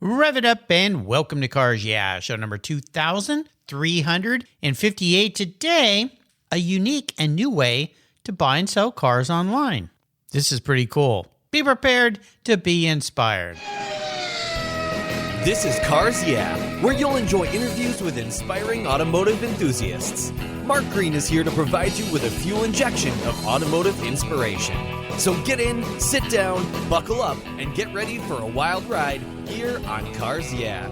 Rev it up and welcome to Cars Yeah, show number 2358. Today, a unique and new way to buy and sell cars online. This is pretty cool. Be prepared to be inspired. This is Cars Yeah, where you'll enjoy interviews with inspiring automotive enthusiasts. Mark Green is here to provide you with a fuel injection of automotive inspiration. So get in, sit down, buckle up, and get ready for a wild ride here on Cars Yeah.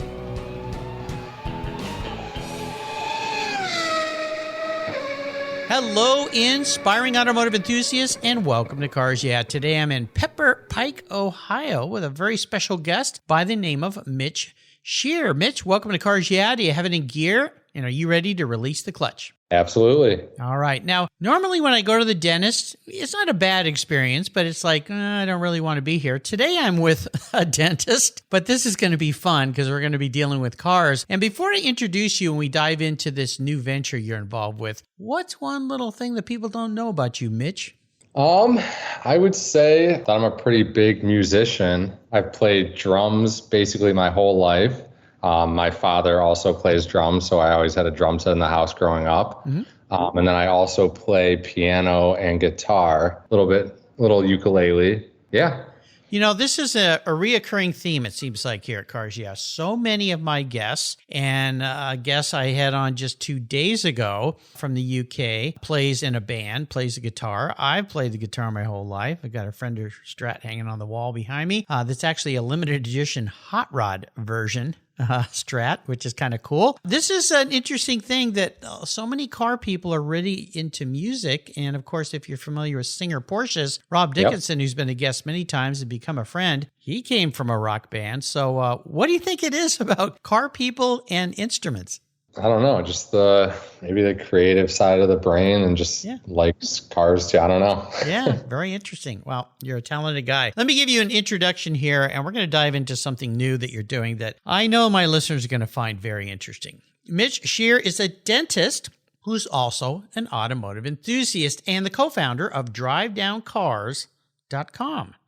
Hello, inspiring automotive enthusiasts, and welcome to Cars Yeah. Today I'm in Pepper Pike, Ohio, with a very special guest by the name of Mitch Scher. Mitch, welcome to Cars Yeah. Do you have it in gear? And are you ready to release the clutch? Absolutely. All right. Now, normally when I go to the dentist, it's not a bad experience, but it's like, I don't really want to be here. Today I'm with a dentist, but this is going to be fun because we're going to be dealing with cars. And before I introduce you and we dive into this new venture you're involved with, what's one little thing that people don't know about you, Mitch? I would say that I'm a pretty big musician. I've played drums basically my whole life. My father also plays drums, so I always had a drum set in the house growing up. Mm-hmm. And then I also play piano and guitar, little ukulele. Yeah. You know, this is a reoccurring theme, it seems like, here at Cars Yeah. So many of my guests, and a guest I had on just 2 days ago from the UK, plays in a band, plays the guitar. I've played the guitar my whole life. I've got a Fender Strat hanging on the wall behind me. That's actually a limited edition hot rod version. Strat, which is kind of cool. This is an interesting thing that so many car people are really into music. And of course, if you're familiar with Singer Porsche's, Rob Dickinson, who's been a guest many times and become a friend, he came from a rock band. So what do you think it is about car people and instruments? I don't know, just maybe the creative side of the brain and just likes cars too. I don't know. Yeah, very interesting. Well, you're a talented guy. Let me give you an introduction here, and we're going to dive into something new that you're doing that I know my listeners are going to find very interesting. Mitch Scher is a dentist who's also an automotive enthusiast and the co-founder of DriveDownCars.com.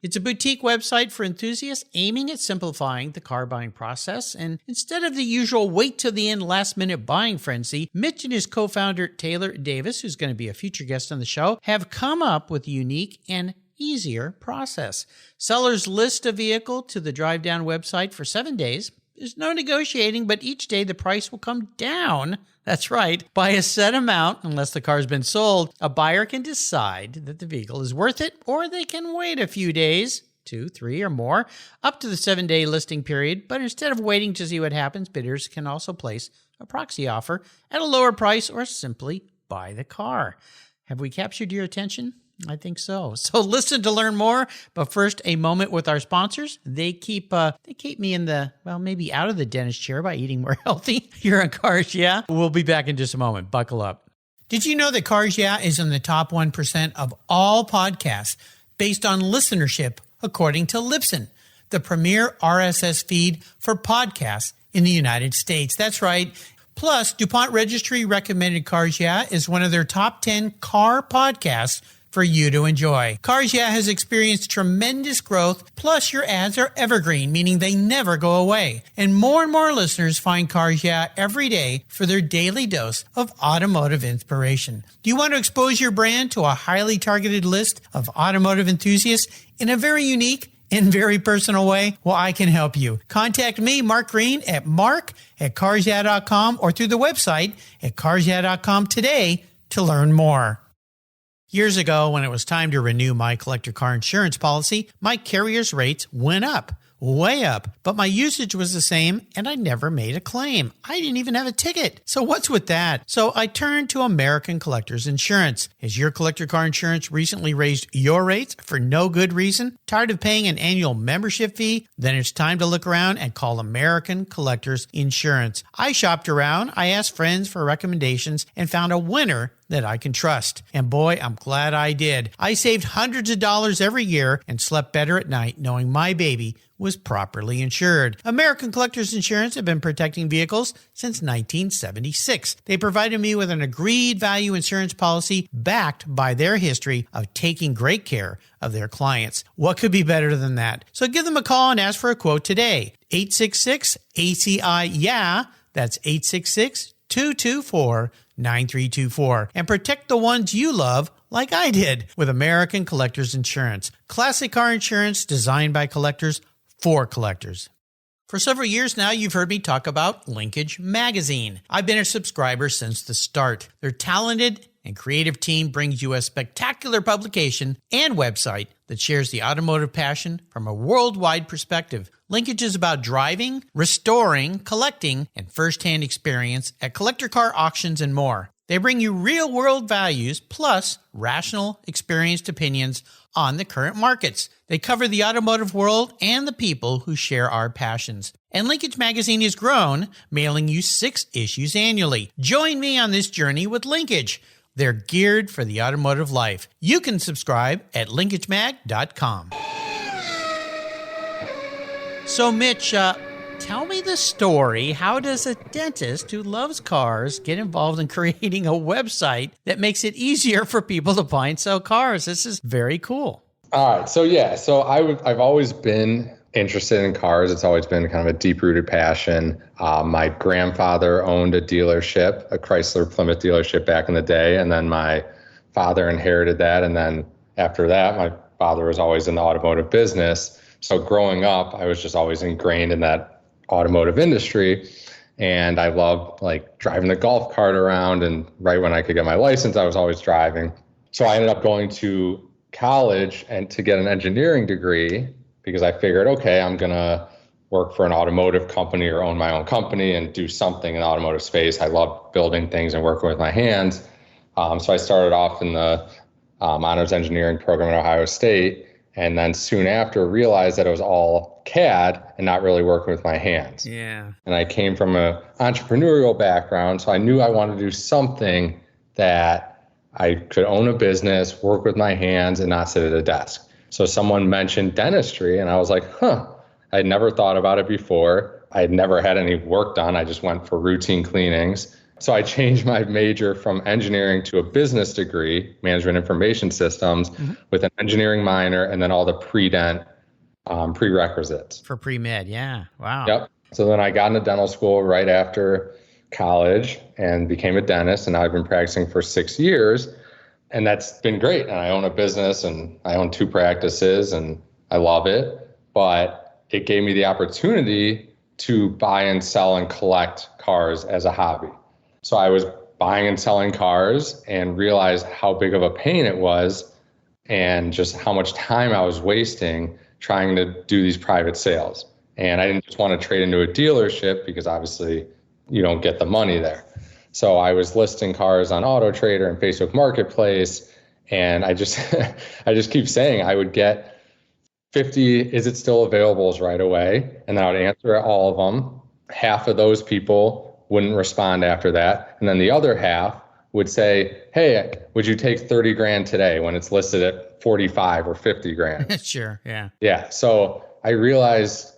It's a boutique website for enthusiasts aiming at simplifying the car buying process. And instead of the usual wait till the end last minute buying frenzy, Mitch and his co-founder Taylor Davis, who's going to be a future guest on the show, have come up with a unique and easier process. Sellers list a vehicle to the Drive Down website for 7 days. There's no negotiating, but each day the price will come down. That's right, by a set amount, unless the car's been sold. A buyer can decide that the vehicle is worth it, or they can wait a few days, 2, 3, or more, up to the 7-day listing period. But instead of waiting to see what happens, bidders can also place a proxy offer at a lower price or simply buy the car. Have we captured your attention? I think so. So listen to learn more. But first, a moment with our sponsors. They keep me in the, maybe out of the dentist chair by eating more healthy here on Cars Yeah. We'll be back in just a moment. Buckle up. Did you know that Cars Yeah is in the top 1% of all podcasts based on listenership, according to Libsyn, the premier RSS feed for podcasts in the United States? That's right. Plus, DuPont Registry recommended Cars Yeah is one of their top 10 car podcasts for you to enjoy. Cars Yeah has experienced tremendous growth, plus your ads are evergreen, meaning they never go away. And more listeners find Cars Yeah every day for their daily dose of automotive inspiration. Do you want to expose your brand to a highly targeted list of automotive enthusiasts in a very unique and very personal way? Well, I can help you. Contact me, Mark Green, at mark@carsyeah.com or through the website at carsyeah.com today to learn more. Years ago, when it was time to renew my collector car insurance policy, my carrier's rates went up, way up, but my usage was the same and I never made a claim. I didn't even have a ticket. So what's with that? So I turned to American Collectors Insurance. Has your collector car insurance recently raised your rates for no good reason? Tired of paying an annual membership fee? Then it's time to look around and call American Collectors Insurance. I shopped around, I asked friends for recommendations, and found a winner that I can trust. And boy, I'm glad I did. I saved hundreds of dollars every year and slept better at night knowing my baby was properly insured. American Collectors Insurance have been protecting vehicles since 1976. They provided me with an agreed value insurance policy backed by their history of taking great care of their clients. What could be better than that? So give them a call and ask for a quote today. 866-ACI-YEAH. That's 866-224-9324. And protect the ones you love like I did with American Collectors Insurance. Classic car insurance designed by collectors for collectors. For several years now, you've heard me talk about Linkage Magazine. I've been a subscriber since the start. Their talented and creative team brings you a spectacular publication and website that shares the automotive passion from a worldwide perspective. Linkage is about driving, restoring, collecting, and first-hand experience at collector car auctions and more. They bring you real-world values plus rational, experienced opinions on the current markets. They cover the automotive world and the people who share our passions. And Linkage Magazine has grown, mailing you 6 issues annually. Join me on this journey with Linkage. They're geared for the automotive life. You can subscribe at linkagemag.com. So, Mitch, tell me the story. How does a dentist who loves cars get involved in creating a website that makes it easier for people to buy and sell cars? This is very cool. All right. So I've always been interested in cars. It's always been kind of a deep-rooted passion. My grandfather owned a dealership, a Chrysler Plymouth dealership back in the day, and then my father inherited that. And then after that, my father was always in the automotive business. So growing up, I was just always ingrained in that automotive industry. And I loved like driving the golf cart around. And right when I could get my license, I was always driving. So I ended up going to college and to get an engineering degree because I figured, okay, I'm going to work for an automotive company or own my own company and do something in the automotive space. I love building things and working with my hands. So I started off in the honors engineering program at Ohio State. And then soon after realized that it was all CAD and not really working with my hands. Yeah. And I came from an entrepreneurial background. So I knew I wanted to do something that I could own a business, work with my hands and not sit at a desk. So someone mentioned dentistry and I was like, I'd never thought about it before. I had never had any work done. I just went for routine cleanings. So I changed my major from engineering to a business degree, management information systems, with an engineering minor and then all the pre-dent prerequisites. For pre-med, yeah. Wow. Yep. So then I got into dental school right after college and became a dentist. And now I've been practicing for 6 years. And that's been great. And I own a business and I own 2 practices and I love it. But it gave me the opportunity to buy and sell and collect cars as a hobby. So I was buying and selling cars and realized how big of a pain it was and just how much time I was wasting trying to do these private sales. And I didn't just want to trade into a dealership because obviously you don't get the money there. So I was listing cars on Auto Trader and Facebook Marketplace. And I just keep saying I would get 50, is it still available right away? And then I would answer all of them. Half of those people wouldn't respond after that. And then the other half would say, hey, would you take 30 grand today when it's listed at 45 or 50 grand? Sure. Yeah. Yeah. So I realized,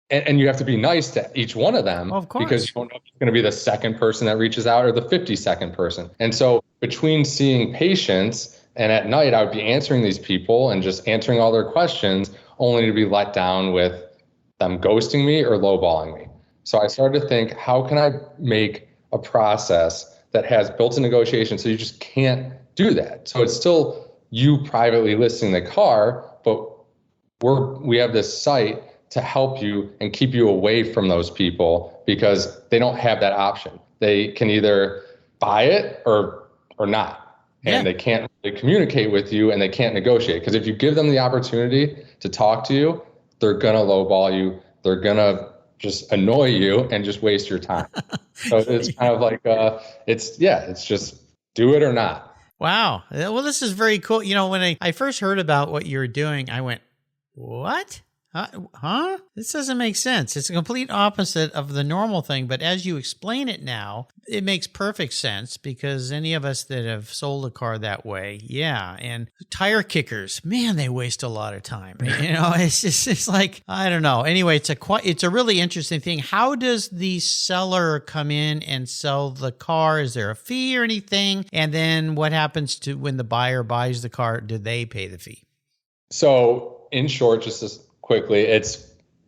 and you have to be nice to each one of them, of course, because you don't know if it's going to be the second person that reaches out or the 52nd person. And so between seeing patients and at night, I would be answering these people and just answering all their questions only to be let down with them ghosting me or lowballing me. So I started to think, how can I make a process that has built-in negotiation so you just can't do that? So it's still you privately listing the car, but we have this site to help you and keep you away from those people because they don't have that option. They can either buy it or not. And they can't really communicate with you and they can't negotiate. Because if you give them the opportunity to talk to you, they're going to lowball you. They're going to just annoy you and just waste your time. So it's kind of like, it's just do it or not. Wow. Well, this is very cool. You know, when I first heard about what you were doing, I went, what? Huh? This doesn't make sense. It's a complete opposite of the normal thing, but as you explain it now, it makes perfect sense because any of us that have sold a car that way, yeah. And tire kickers, man, they waste a lot of time. It's like, I don't know. Anyway, it's a really interesting thing. How does the seller come in and sell the car? Is there a fee or anything? And then what happens to when the buyer buys the car? Do they pay the fee? So in short, just as quickly, it's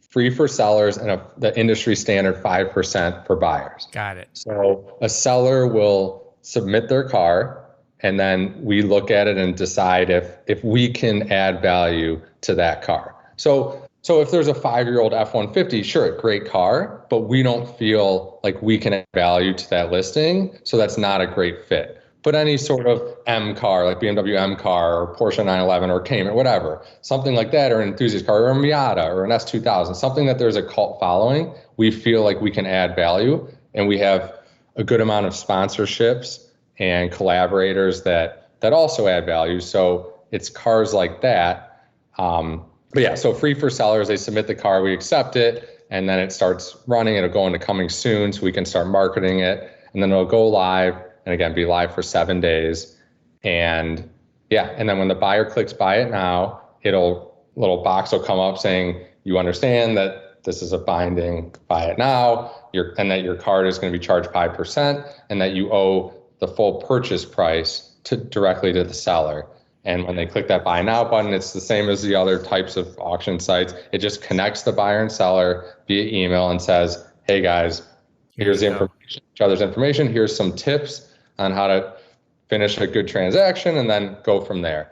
free for sellers and the industry standard 5% for buyers. Got it. So a seller will submit their car, and then we look at it and decide if we can add value to that car. So if there's a 5-year-old F-150, sure, great car, but we don't feel like we can add value to that listing, so that's not a great fit. But any sort of M car, like BMW M car or Porsche 911 or Cayman, whatever, something like that, or an enthusiast car or a Miata or an S2000, something that there's a cult following, we feel like we can add value. And we have a good amount of sponsorships and collaborators that also add value. So it's cars like that. But yeah, so free for sellers, they submit the car, we accept it, and then it starts running. It'll go into coming soon so we can start marketing it, and then it'll go live. And again, be live for 7 days. And yeah, and then when the buyer clicks buy it now, little box will come up saying, you understand that this is a binding buy it now, and that your card is going to be charged 5%, and that you owe the full purchase price directly to the seller. And when they click that buy now button, it's the same as the other types of auction sites. It just connects the buyer and seller via email and says, hey guys, here's the information, each other's information, here's some tips on how to finish a good transaction, and then go from there.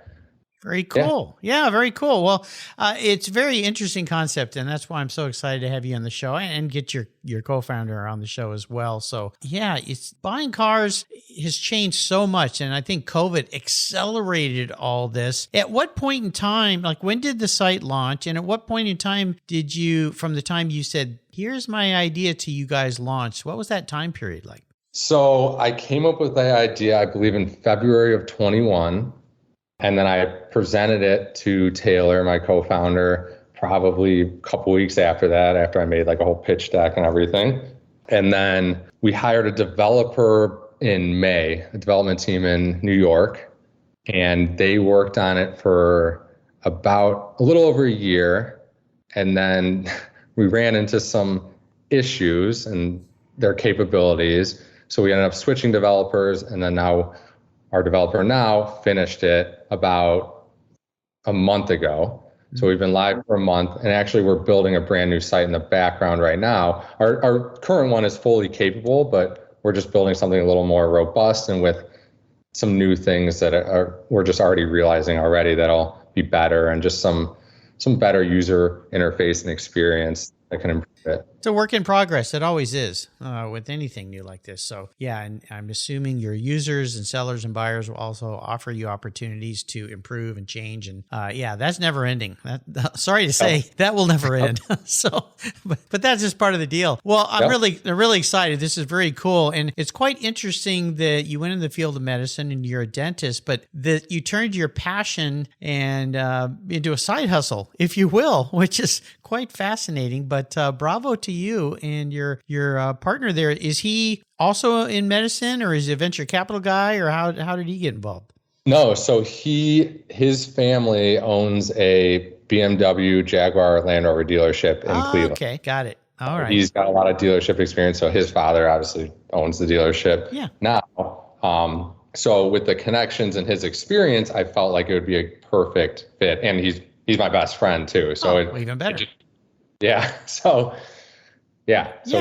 Very cool. Yeah, very cool. Well, it's a very interesting concept, and that's why I'm so excited to have you on the show and get your co-founder on the show as well. So yeah, buying cars has changed so much, and I think COVID accelerated all this. At what point in time, like when did the site launch, and at what point in time did you, from the time you said, here's my idea, to you guys launch, what was that time period like? So I came up with the idea, I believe, in February of 21. And then I presented it to Taylor, my co-founder, probably a couple weeks after that, after I made like a whole pitch deck and everything. And then we hired a developer in May, a development team in New York. And they worked on it for about a little over a year. And then we ran into some issues and their capabilities. So we ended up switching developers, and then now our developer now finished it about a month ago. So we've been live for a month, and actually we're building a brand new site in the background right now. Our current one is fully capable, but we're just building something a little more robust and with some new things that we're just already realizing already that'll be better, and just some better user interface and experience that can improve it. It's a work in progress. It always is with anything new like this. So yeah, and I'm assuming your users and sellers and buyers will also offer you opportunities to improve and change. And yeah, that's never ending. Sorry to say, that will never end. So, but that's just part of the deal. Well, I'm really excited. This is very cool. And it's quite interesting that you went in the field of medicine and you're a dentist, but that you turned your passion and into a side hustle, if you will, which is quite fascinating. But bravo to you and your partner there. Is he also in medicine, or is he a venture capital guy, or how did he get involved? No, so his family owns a BMW Jaguar Land Rover dealership in Cleveland. Okay, got it. All right. He's got a lot of dealership experience, so his father obviously owns the dealership now. So with the connections and his experience, I felt like it would be a perfect fit, and he's my best friend too. So even better. So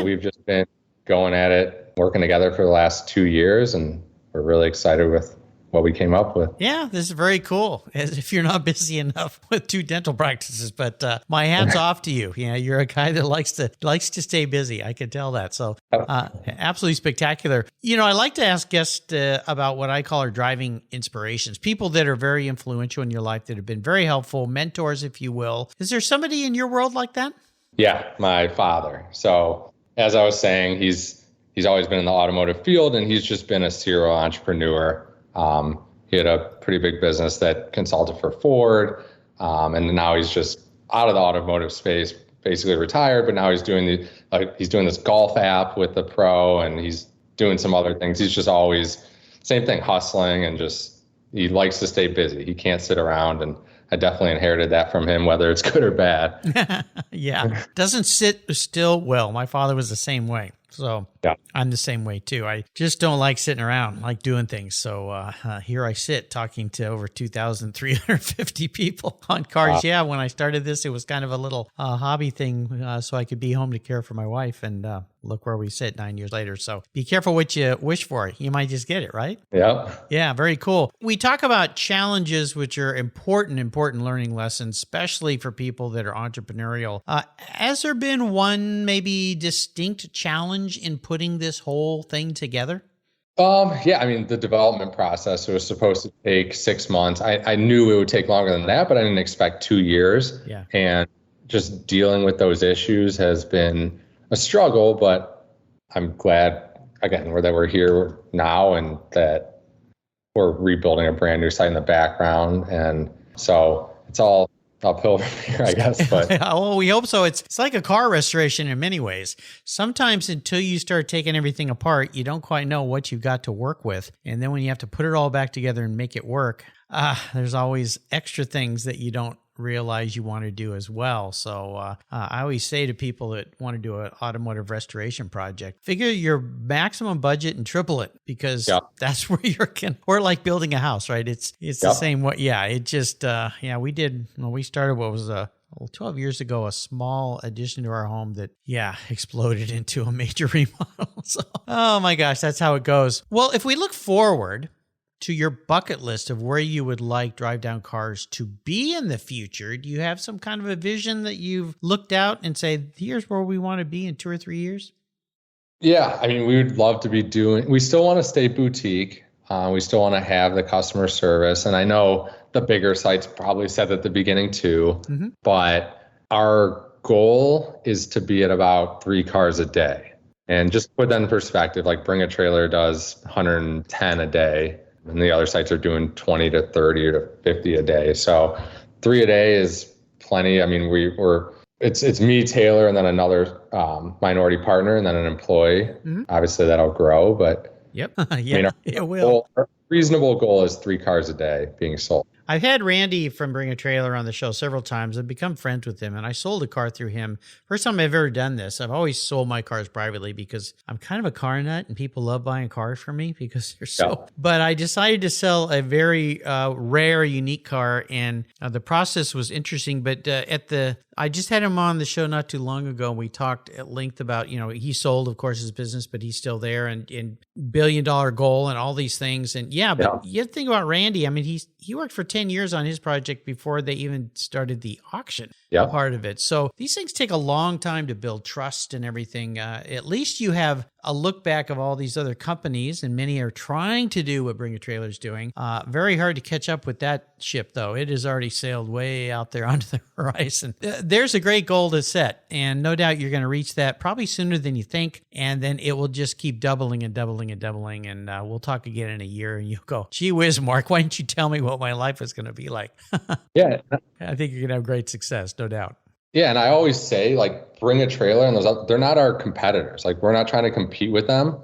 we've just been going at it, working together for the last 2 years, and we're really excited with what we came up with. Yeah, this is very cool, as if you're not busy enough with 2 dental practices. But my hat's off to you. Yeah, you're a guy that likes to stay busy. I can tell that. So absolutely spectacular. You know, I like to ask guests about what I call our driving inspirations, people that are very influential in your life, that have been very helpful, mentors, if you will. Is there somebody in your world like that? Yeah, my father. So as I was saying, he's always been in the automotive field, and he's just been a serial entrepreneur. He had a pretty big business that consulted for Ford, and now he's just out of the automotive space, basically retired, but now he's doing he's doing this golf app with the pro, and he's doing some other things. He's just always same thing, hustling, and just he likes to stay busy. He can't sit around, and I definitely inherited that from him, whether it's good or bad. Yeah. Doesn't sit still well. My father was the same way. So yeah. I'm the same way too. I just don't like sitting around, I like doing things. So here I sit talking to over 2,350 people on cars. Yeah, when I started this, it was kind of a little hobby thing so I could be home to care for my wife. And look where we sit 9 years later. So be careful what you wish for. You might just get it, right? Yeah. Yeah, very cool. We talk about challenges, which are important learning lessons, especially for people that are entrepreneurial. Has there been one maybe distinct challenge in putting this whole thing together? Yeah, I mean, the development process was supposed to take 6 months. I knew it would take longer than that, but I didn't expect 2 years. Yeah. And just dealing with those issues has been a struggle, but I'm glad, again, that we're here now and that we're rebuilding a brand new site in the background. And so it's all uphill from here, I guess. But well, we hope so. It's like a car restoration in many ways. Sometimes until you start taking everything apart, you don't quite know what you've got to work with. And then when you have to put it all back together and make it work, there's always extra things that you don't realize you want to do as well. So I always say to people that want to do an automotive restoration project, figure your maximum budget and triple it, because that's where or like building a house, right? It's the same way. Yeah, it just, we started what was 12 years ago, a small addition to our home that, exploded into a major remodel. So, oh my gosh, that's how it goes. Well, if we look forward to your bucket list of where you would like Drive Down Cars to be in the future, do you have some kind of a vision that you've looked out and say, here's where we want to be in 2 or 3 years? Yeah, I mean, we would love to be we still want to stay boutique. We still want to have the customer service. And I know the bigger sites probably said at the beginning too, but our goal is to be at about 3 cars a day. And just put that in perspective, like Bring a Trailer does 110 a day. And the other sites are doing 20 to 30 to 50 a day. So 3 a day is plenty. I mean, it's me, Taylor, and then another minority partner, and then an employee. Obviously, that'll grow, but it will. Our reasonable goal is 3 cars a day being sold. I've had Randy from Bring a Trailer on the show several times. I've become friends with him, and I sold a car through him. First time I've ever done this. I've always sold my cars privately because I'm kind of a car nut, and people love buying cars from me because they're so. But I decided to sell a very rare, unique car, and the process was interesting. But I just had him on the show not too long ago, and we talked at length about, he sold, of course, his business, but he's still there, and $1 billion goal and all these things. And you have to think about Randy. I mean, he worked for 10 years on his project before they even started the auction part of it. So these things take a long time to build trust and everything. At least you have a look back of all these other companies, and many are trying to do what Bring a Trailer is doing. Very hard to catch up with that ship, though. It has already sailed way out there onto the horizon. There's a great goal to set, and no doubt you're going to reach that probably sooner than you think, and then it will just keep doubling and doubling and doubling, and we'll talk again in a year, and you'll go, gee whiz, Mark, why didn't you tell me what my life is going to be like? Yeah. I think you're going to have great success, no doubt. Yeah, and I always say, like, Bring a Trailer and they're not our competitors. Like, we're not trying to compete with them.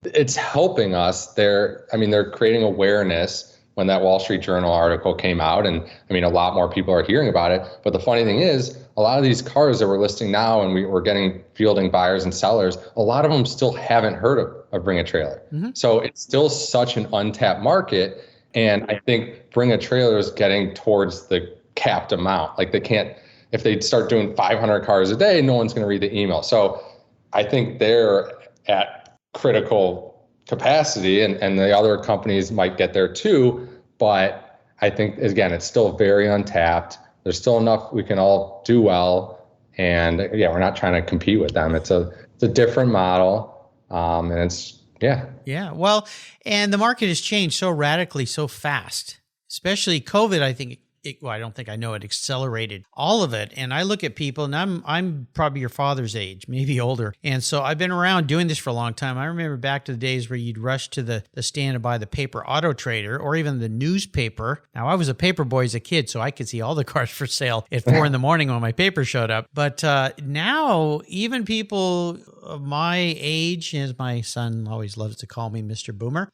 It's helping us. They're creating awareness. When that Wall Street Journal article came out, and I mean, a lot more people are hearing about it. But the funny thing is, a lot of these cars that we're listing now, and we're fielding buyers and sellers, a lot of them still haven't heard of Bring a Trailer. So it's still such an untapped market. And I think Bring a Trailer is getting towards the capped amount. Like, if they start doing 500 cars a day, no one's going to read the email. So I think they're at critical capacity, and the other companies might get there too. But I think, again, it's still very untapped. There's still enough we can all do well. And we're not trying to compete with them. It's a different model. And it's, Yeah. Well, and the market has changed so radically, so fast, especially COVID, I think I don't think I know it accelerated all of it. And I look at people, and I'm probably your father's age, maybe older. And so I've been around doing this for a long time. I remember back to the days where you'd rush to the stand and buy the paper Auto Trader or even the newspaper. Now, I was a paper boy as a kid, so I could see all the cars for sale at 4 in the morning when my paper showed up. But now, even people of my age, as my son always loves to call me Mr. Boomer,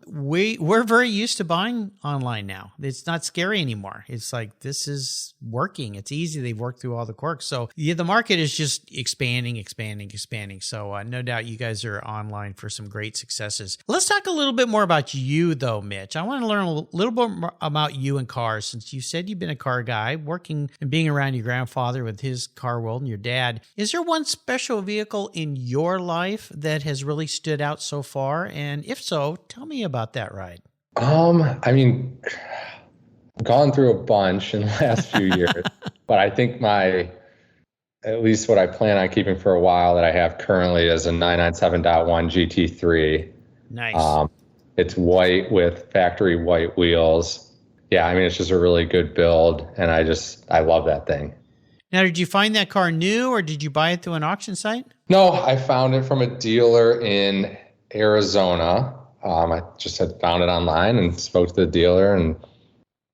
we're very used to buying online now. It's not scary anymore. It's like, this is working. It's easy. They've worked through all the quirks. So yeah, the market is just expanding. So no doubt you guys are online for some great successes. Let's talk a little bit more about you though, Mitch. I want to learn a little bit more about you and cars, since you said you've been a car guy, working and being around your grandfather with his car world and your dad. Is there one special vehicle in your life that has really stood out so far? And if so, tell me about that ride. I mean, gone through a bunch in the last few years, but I think at least what I plan on keeping for a while that I have currently is a 997.1 GT3. Nice. It's white with factory white wheels. Yeah, I mean, it's just a really good build, and I love that thing. Now, did you find that car new, or did you buy it through an auction site? No, I found it from a dealer in Arizona. I just had found it online and spoke to the dealer and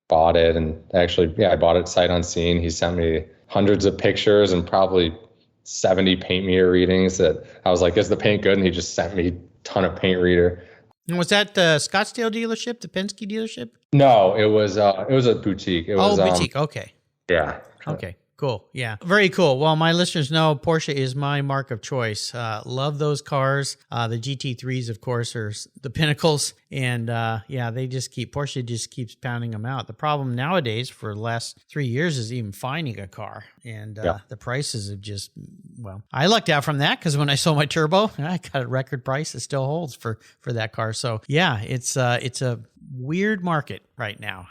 bought it. And actually, I bought it sight unseen. He sent me hundreds of pictures and probably 70 paint meter readings that I was like, is the paint good? And he just sent me a ton of paint reader. And was that the Scottsdale dealership, the Penske dealership? No, it was a boutique. It was, boutique. Okay. Yeah. Okay. Cool. Yeah. Very cool. Well, my listeners know Porsche is my mark of choice. Love those cars. The GT3s, of course, are the pinnacles. And Porsche just keeps pounding them out. The problem nowadays for the last 3 years is even finding a car. And the prices have just, I lucked out from that because when I sold my turbo, I got a record price. It still holds for that car. So yeah, it's a weird market right now.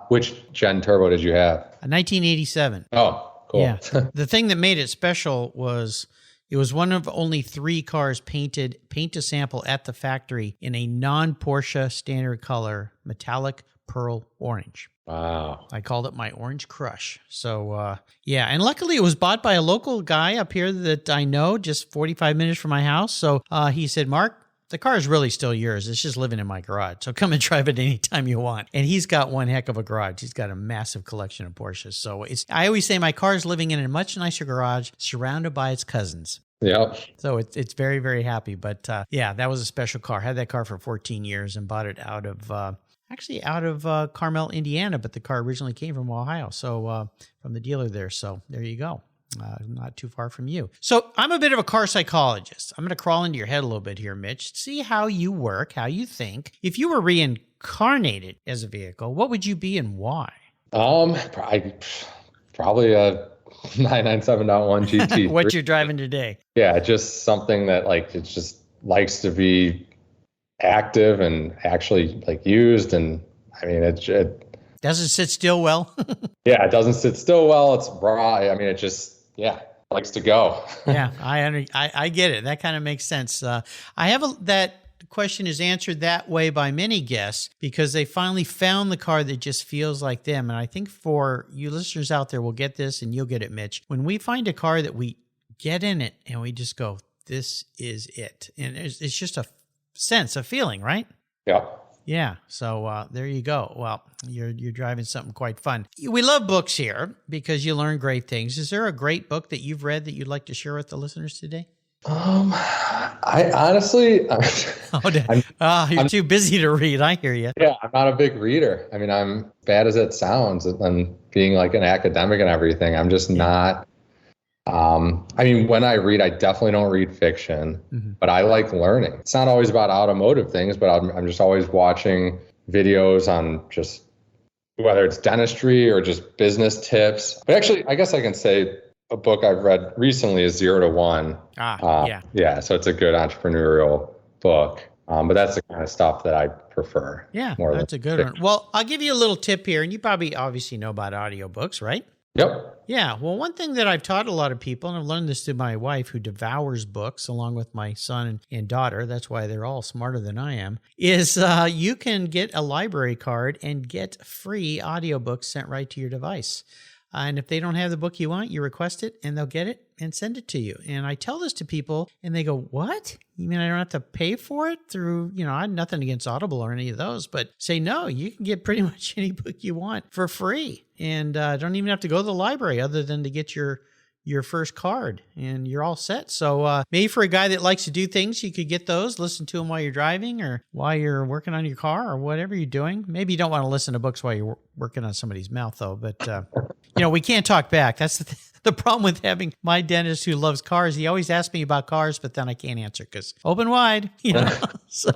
Which gen turbo did you have? A 1987. Oh, cool. Yeah. The thing that made it special was it was one of only 3 cars paint to sample at the factory in a non-Porsche standard color, metallic pearl orange. Wow. I called it my orange crush. So, and luckily it was bought by a local guy up here that I know just 45 minutes from my house. So he said, Mark, the car is really still yours. It's just living in my garage. So come and drive it anytime you want. And he's got one heck of a garage. He's got a massive collection of Porsches. So I always say my car is living in a much nicer garage surrounded by its cousins. Yep. So it's very, very happy. But that was a special car. Had that car for 14 years and bought it out of Carmel, Indiana. But the car originally came from Ohio. So from the dealer there. So there you go. Not too far from you. So I'm a bit of a car psychologist. I'm going to crawl into your head a little bit here, Mitch. See how you work, how you think. If you were reincarnated as a vehicle, what would you be and why? Probably a 997.1 GT. What you're driving today? Yeah, just something that it just likes to be active and actually used. And I mean, it doesn't sit still well. Yeah, it doesn't sit still well. It's raw. I mean, it just likes to go. Yeah, I get it. That kind of makes sense. I have that question is answered that way by many guests because they finally found the car that just feels like them. And I think for you listeners out there, we'll get this and you'll get it, Mitch. When we find a car that we get in it and we just go, this is it. And it's just a sense, a feeling, right? Yeah. Yeah. So there you go. Well, you're driving something quite fun. We love books here because you learn great things. Is there a great book that you've read that you'd like to share with the listeners today? I honestly, you're too busy to read. I hear you. Yeah, I'm not a big reader. I mean, I'm bad as it sounds, and being an academic and everything, I'm just not. I mean, when I read, I definitely don't read fiction, but I like learning. It's not always about automotive things, but I'm just always watching videos on just whether it's dentistry or just business tips. But actually, I guess I can say a book I've read recently is 0 to 1. Yeah. So it's a good entrepreneurial book. But that's the kind of stuff that I prefer. Yeah, that's a good one. Well, I'll give you a little tip here, and you probably obviously know about audiobooks, right? Yep. Yeah. Well, one thing that I've taught a lot of people, and I've learned this through my wife who devours books along with my son and daughter, that's why they're all smarter than I am, is you can get a library card and get free audiobooks sent right to your device. And if they don't have the book you want, you request it and they'll get it and send it to you. And I tell this to people and they go, what? You mean I don't have to pay for it through, I have nothing against Audible or any of those, but say, no, you can get pretty much any book you want for free. And don't even have to go to the library other than to get your first card and you're all set. So maybe for a guy that likes to do things, you could get those, listen to them while you're driving or while you're working on your car or whatever you're doing. Maybe you don't want to listen to books while you're working on somebody's mouth though, but we can't talk back. That's the problem with having my dentist who loves cars. He always asks me about cars, but then I can't answer because open wide, So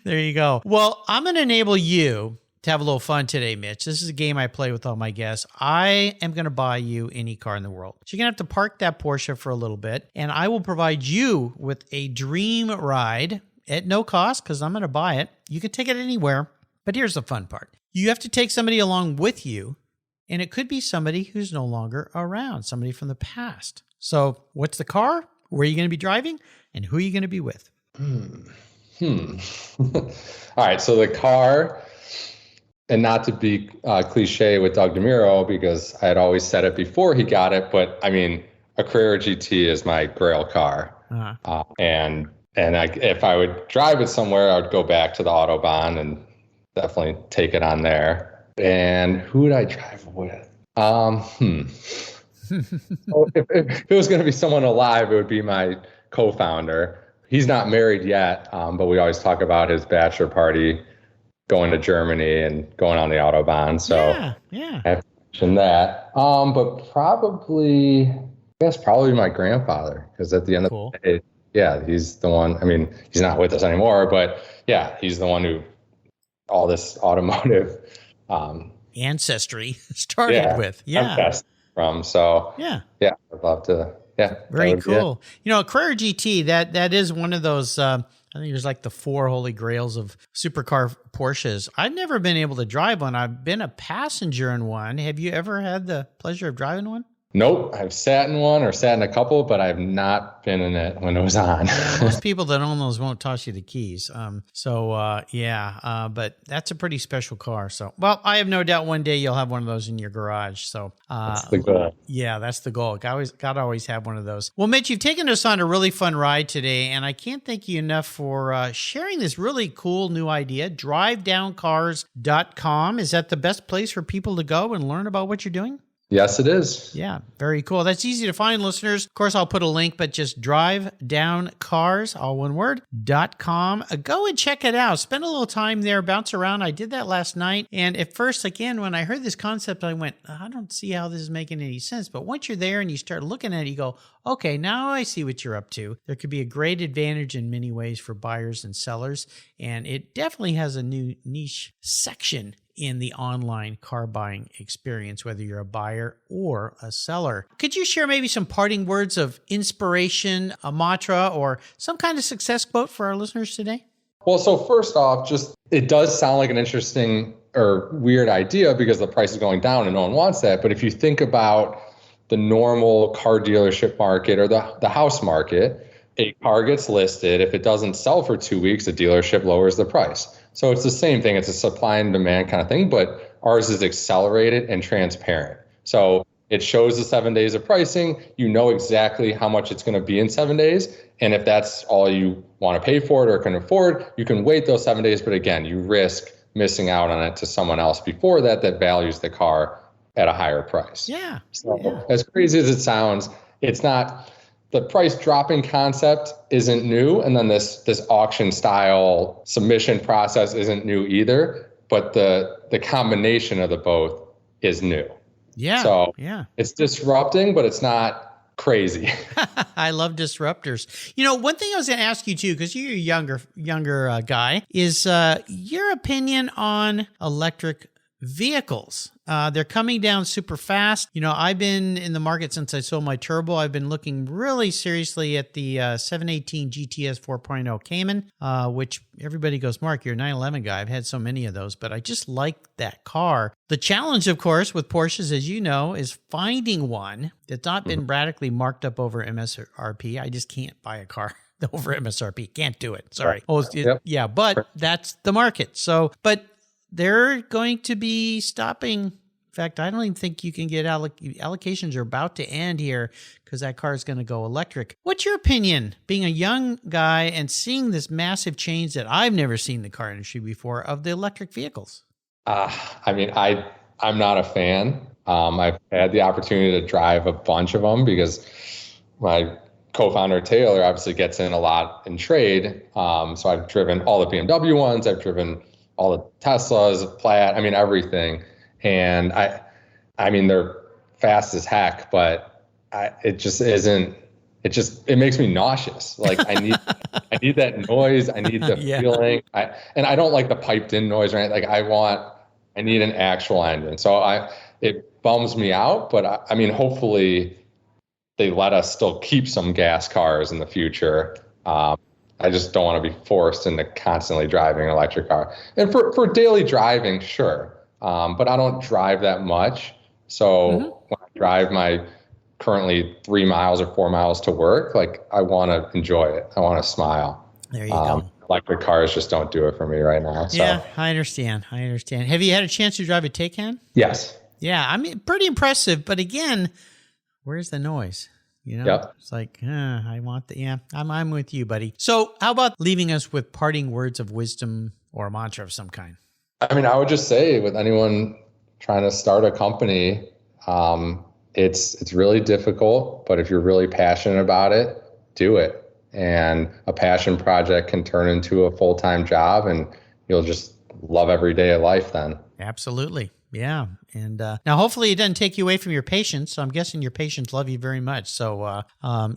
there you go. Well, I'm going to enable you to have a little fun today, Mitch. This is a game I play with all my guests. I am going to buy you any car in the world. So you're going to have to park that Porsche for a little bit, and I will provide you with a dream ride at no cost because I'm going to buy it. You can take it anywhere, but here's the fun part. You have to take somebody along with you, and it could be somebody who's no longer around, somebody from the past. So what's the car? Where are you going to be driving? And who are you going to be with? All right, so the car... And not to be cliche with Doug DeMuro, because I had always said it before he got it, but I mean, a Carrera GT is my grail car. Uh-huh. And if I would drive it somewhere, I would go back to the Autobahn and definitely take it on there. And who would I drive with? If it was going to be someone alive, it would be my co-founder. He's not married yet, but we always talk about his bachelor party going to Germany and going on the Autobahn. So yeah. I have to mention that. But probably my grandfather, because at the end of the day, he's the one. I mean, he's not with us anymore, but yeah, he's the one who all this automotive ancestry started with. Yeah. From. So I'd love to. Yeah. Very cool. A Carrera GT, that is one of those, I think there's like the 4 holy grails of supercar Porsches. I've never been able to drive one. I've been a passenger in one. Have you ever had the pleasure of driving one? Nope. I've sat in one or sat in a couple, but I've not been in it when it was on. Most people that own those won't toss you the keys. But that's a pretty special car. So, well, I have no doubt one day you'll have one of those in your garage. So that's the goal. Yeah, that's the goal. Gotta always have one of those. Well, Mitch, you've taken us on a really fun ride today, and I can't thank you enough for sharing this really cool new idea. DriveDownCars.com. Is that the best place for people to go and learn about what you're doing? Yes, it is. Yeah, very cool. That's easy to find, listeners. Of course, I'll put a link, but just DriveDownCars, all one word, .com. Go and check it out. Spend a little time there, bounce around. I did that last night. And at first, again, when I heard this concept, I went, I don't see how this is making any sense. But once you're there and you start looking at it, you go, okay, now I see what you're up to. There could be a great advantage in many ways for buyers and sellers. And it definitely has a new niche section in the online car buying experience, whether you're a buyer or a seller. Could you share maybe some parting words of inspiration, a mantra, or some kind of success quote for our listeners today? Well, so first off, it does sound like an interesting or weird idea because the price is going down and no one wants that. But if you think about the normal car dealership market or the house market, a car gets listed. If it doesn't sell for 2 weeks, the dealership lowers the price. So it's the same thing. It's a supply and demand kind of thing, but ours is accelerated and transparent. So it shows the 7 days of pricing. You know exactly how much it's going to be in 7 days. And if that's all you want to pay for it or can afford, you can wait those 7 days. But again, you risk missing out on it to someone else before that values the car at a higher price. Yeah. So as crazy as it sounds, it's not... The price dropping concept isn't new. And then this auction style submission process isn't new either. But the combination of the both is new. Yeah. So it's disrupting, but it's not crazy. I love disruptors. One thing I was going to ask you too, because you're a younger guy, is your opinion on electric vehicles. They're coming down super fast. I've been in the market since I sold my turbo. I've been looking really seriously at the 718 GTS 4.0 Cayman, which everybody goes, Mark, you're a 911 guy. I've had so many of those, but I just like that car. The challenge, of course, with Porsches, as you know, is finding one that's not been radically marked up over MSRP. I just can't buy a car over MSRP. Can't do it. Sorry. Yeah, but that's the market. But they're going to be stopping. In fact, I don't even think you can get allocations are about to end here because that car is going to go electric. What's your opinion, being a young guy and seeing this massive change that I've never seen in the car industry before of the electric vehicles? I'm not a fan. I've had the opportunity to drive a bunch of them because my co-founder Taylor obviously gets in a lot in trade. So I've driven all the BMW ones. I've driven all the Teslas, Plaid, everything. And they're fast as heck, but it makes me nauseous. Like I need that noise. I need the feeling. I don't like the piped in noise, right? Like I need an actual engine. So it bums me out, but hopefully they let us still keep some gas cars in the future. I just don't want to be forced into constantly driving an electric car. And for daily driving, sure. But I don't drive that much. So when I drive my currently 3 miles or 4 miles to work, like I want to enjoy it. I want to smile. There you go. Electric cars just don't do it for me right now. So. Yeah, I understand. Have you had a chance to drive a Taycan? Yes. Yeah, pretty impressive. But again, where's the noise? Yep. It's like, I want I'm with you, buddy. So how about leaving us with parting words of wisdom or a mantra of some kind? I would just say with anyone trying to start a company, it's really difficult, but if you're really passionate about it, do it. And a passion project can turn into a full-time job and you'll just love every day of life then. Absolutely. Yeah. And now hopefully it doesn't take you away from your patients. So I'm guessing your patients love you very much. So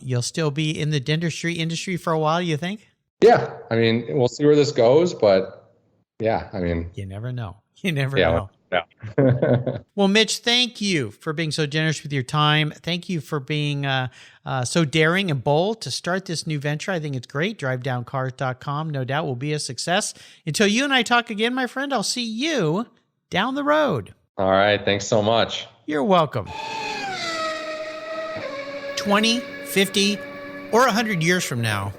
you'll still be in the dentistry industry for a while, you think? Yeah. We'll see where this goes, but yeah, you never know. You never know. Yeah. Well, Mitch, thank you for being so generous with your time. Thank you for being so daring and bold to start this new venture. I think it's great. DriveDownCars.com, no doubt, will be a success. Until you and I talk again, my friend, I'll see you down the road. All right. Thanks so much. You're welcome. 20, 50, or 100 years from now,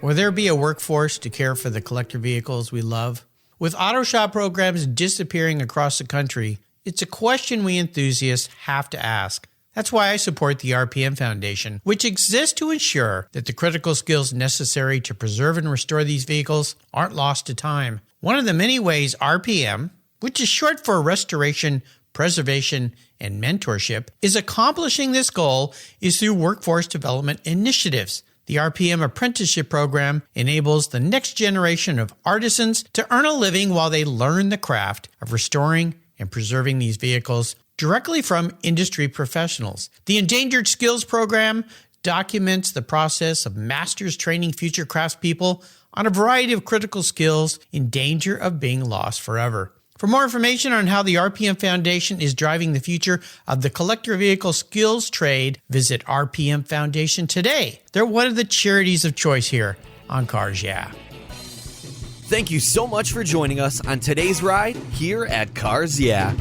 will there be a workforce to care for the collector vehicles we love? With auto shop programs disappearing across the country, it's a question we enthusiasts have to ask. That's why I support the RPM Foundation, which exists to ensure that the critical skills necessary to preserve and restore these vehicles aren't lost to time. One of the many ways RPM, which is short for Restoration, Preservation, and Mentorship, is accomplishing this goal is through workforce development initiatives. The RPM apprenticeship program enables the next generation of artisans to earn a living while they learn the craft of restoring and preserving these vehicles directly from industry professionals. The Endangered Skills Program documents the process of masters training future craftspeople on a variety of critical skills in danger of being lost forever. For more information on how the RPM Foundation is driving the future of the collector vehicle skills trade, visit RPM Foundation today. They're one of the charities of choice here on Cars Yeah! Thank you so much for joining us on today's ride here at Cars Yeah!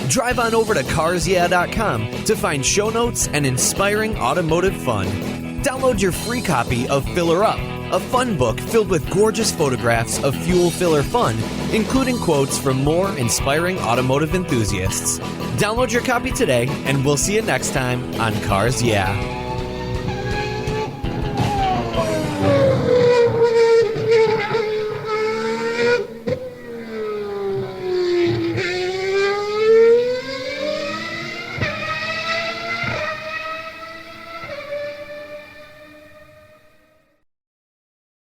Drive on over to carsyeah.com to find show notes and inspiring automotive fun. Download your free copy of Filler Up, a fun book filled with gorgeous photographs of fuel filler fun, including quotes from more inspiring automotive enthusiasts. Download your copy today, and we'll see you next time on Cars Yeah!